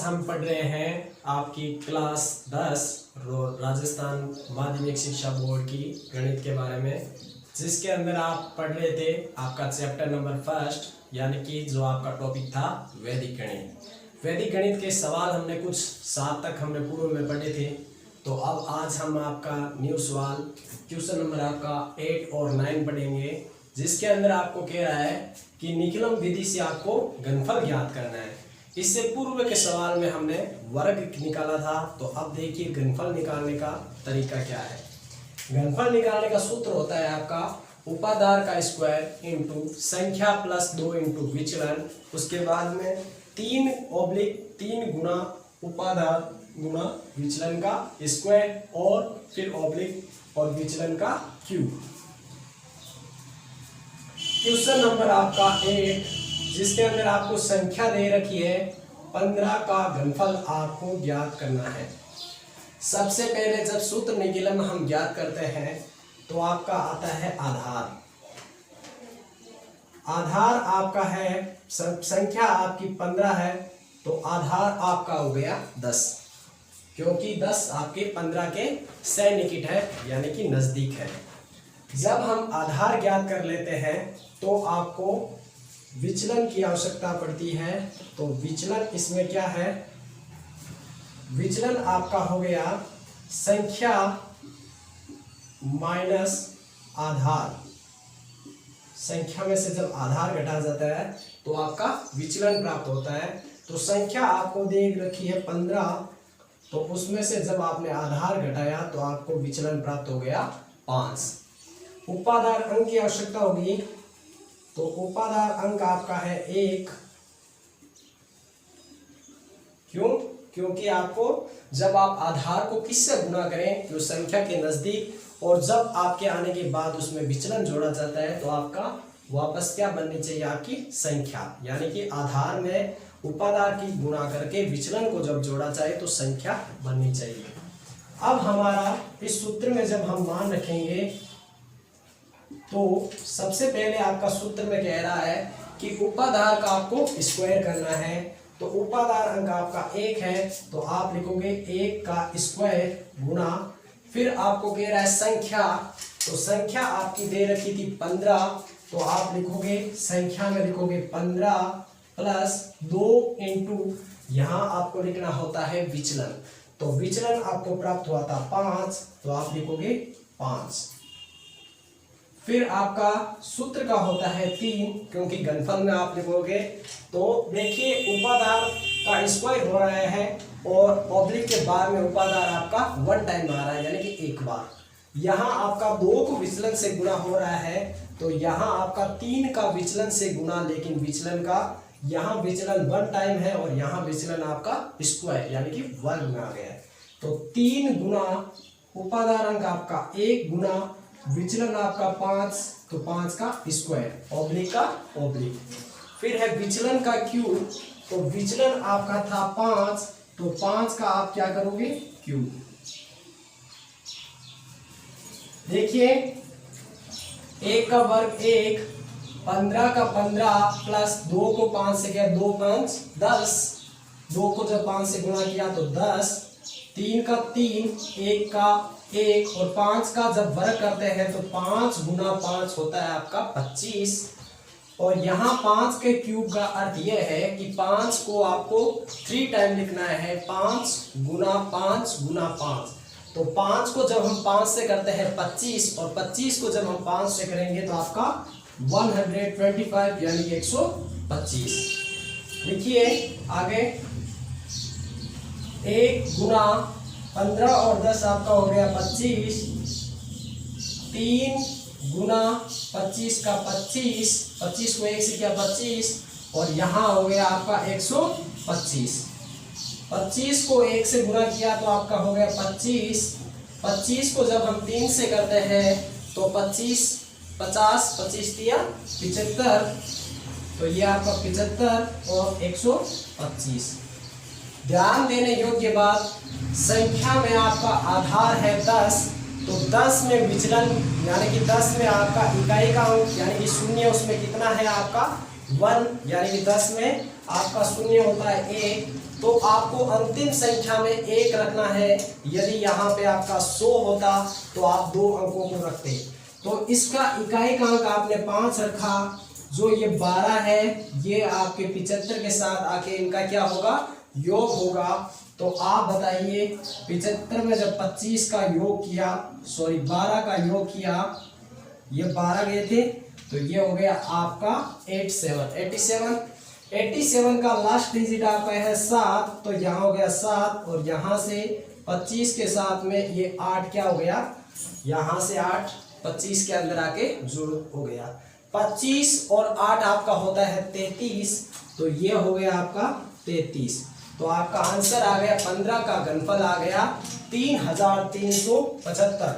हम पढ़ रहे हैं आपकी क्लास 10 राजस्थान माध्यमिक शिक्षा बोर्ड की गणित के बारे में, जिसके अंदर आप पढ़ रहे थे आपका चैप्टर नंबर फर्स्ट, यानी कि जो आपका टॉपिक था वैदिक गणित। वैदिक गणित के सवाल हमने कुछ 7 तक हमने पूर्व में पढ़े थे। तो अब आज हम आपका न्यू सवाल क्वेश्चन नंबर आपका 8 और 9 पढ़ेंगे, जिसके अंदर आपको कह रहा है कि निकलम विधि से आपको घनफल ज्ञात करना है। इससे पूर्व के सवाल में हमने वर्ग निकाला था, तो अब देखिए घनफल निकालने का तरीका क्या है। घनफल निकालने का सूत्र होता है आपका उपाधार का स्क्वायर इंटू संख्या प्लस 2 इंटू विचलन, उसके बाद में 3/3 गुना उपाधार गुना विचलन का स्क्वायर और फिर ऑब्लिक और विचलन का क्यूब। क्वेश्चन नंबर आपका 8, जिसके अंदर आपको संख्या दे रखी है 15 का घनफल आपको ज्ञात करना है। सबसे पहले जब सूत्र निकलन हम ज्ञात करते हैं तो आपका आता है आधार। आधार आपका है, संख्या आपकी 15 है, तो आधार आपका हो गया 10, क्योंकि 10 आपके 15 के सैनिकट है, यानी कि नजदीक है। जब हम आधार ज्ञात कर लेते हैं तो आपको विचलन की आवश्यकता पड़ती है। तो विचलन इसमें क्या है, विचलन आपका हो गया संख्या माइनस आधार। संख्या में से जब आधार घटा जाता है तो आपका विचलन प्राप्त होता है। तो संख्या आपको दे रखी है 15, तो उसमें से जब आपने आधार घटाया तो आपको विचलन प्राप्त हो गया 5। उपाधार अंक की आवश्यकता होगी, तो उपाधार अंक आपका है 1। क्यों? क्योंकि आपको जब आप आधार को किससे गुना करें, जो संख्या के नजदीक, और जब आपके आने के बाद उसमें विचलन जोड़ा जाता है तो आपका वापस क्या बननी चाहिए, आपकी संख्या। यानी कि आधार में उपाधार की गुणा करके विचलन को जब जोड़ा जाए तो संख्या बननी चाहिए। अब हमारा इस सूत्र में जब हम मान रखेंगे तो सबसे पहले आपका सूत्र में कह रहा है कि उपाधार का आपको स्क्वायर करना है। तो उपाधार अंक आपका 1 है, तो आप लिखोगे 1 का स्क्वायर गुना, फिर आपको कह रहा है संख्या, तो संख्या आपकी दे रखी थी 15, तो आप लिखोगे संख्या में लिखोगे 15 प्लस 2 इंटू, यहाँ आपको लिखना होता है विचलन। तो विचलन आपको प्राप्त हुआ था 5, तो आप लिखोगे 5। फिर आपका सूत्र का होता है 3, क्योंकि घनफल में आप लिखोगे। तो देखिए उपाधार का स्क्वायर हो रहा है और ऑब्लिक के बाद में उपाधार आपका 1 टाइम आ रहा है, यानी कि एक बार। यहाँ आपका 2 को विचलन से गुणा हो रहा है, तो यहाँ आपका 3 का विचलन से गुणा, लेकिन विचलन का यहाँ विचलन 1 टाइम है और यहाँ विचलन आपका स्क्वायर यानी कि वर्ग में आ गया है। तो 3 गुना उपाधार अंक आपका 1 गुना विचलन आपका 5, तो 5 का स्क्वायर ऑब्लिक का ऑब्लिक। फिर है विचलन का क्यूब, तो विचलन आपका था 5, तो 5 का आप क्या करोगे, क्यूब। देखिए 1 का वर्ग 1, 15 का 15 प्लस 2 को 5 से किया, 2 5 10, 2 को जब 5 से गुणा किया तो 10, 3 का 3, 1 का 1 और 5 का जब वर्ग करते हैं तो 5 गुना 5 होता है आपका 25। और यहाँ 5 के क्यूब का अर्थ यह है कि 5 को आपको 3 टाइम लिखना है, 5 गुना 5 गुना 5। तो 5 को जब हम 5 से करते हैं 25, और 25 को जब हम 5 से करेंगे तो आपका 125 यानी कि 125। लिखिए आगे, 1 गुना 15 और 10 आपका हो गया 25, 3 गुना 25 का 25, 25 को 1 से किया 25, और यहाँ हो गया आपका 125। 25 को 1 से गुणा किया तो आपका हो गया 25। 25 को जब हम 3 से करते हैं तो 25 50, 25 दिया 75, तो ये आपका 75 और 125। ध्यान देने योग्य बात, संख्या में आपका आधार है 10, तो 10 में विचलन यानी कि 10 में आपका इकाई का अंक यानी कि शून्य, उसमें कितना है आपका 1, यानी कि 10 में आपका शून्य होता है 1। तो आपको अंतिम संख्या में 1 रखना है। यदि यहाँ पे आपका 100 होता तो आप 2 अंकों को रखते। तो इसका इकाई का अंक आपने 5 रखा, जो ये 12 है, ये आपके 75 के साथ आके इनका क्या होगा, योग होगा। तो आप बताइए 75 में जब 25 का योग किया, सॉरी 12 का योग किया, ये 12 गए थे, तो ये हो गया आपका 87 का लास्ट डिजिट आपका है 7, तो यहाँ हो गया 7 और यहाँ से 25 के साथ में ये 8 क्या हो गया, यहाँ से 8 25 के अंदर आके जुड़ हो गया। 25 और 8 आपका होता है 33, तो ये हो गया आपका 33। तो आपका आंसर आ गया 15 का घनफल आ गया 3375।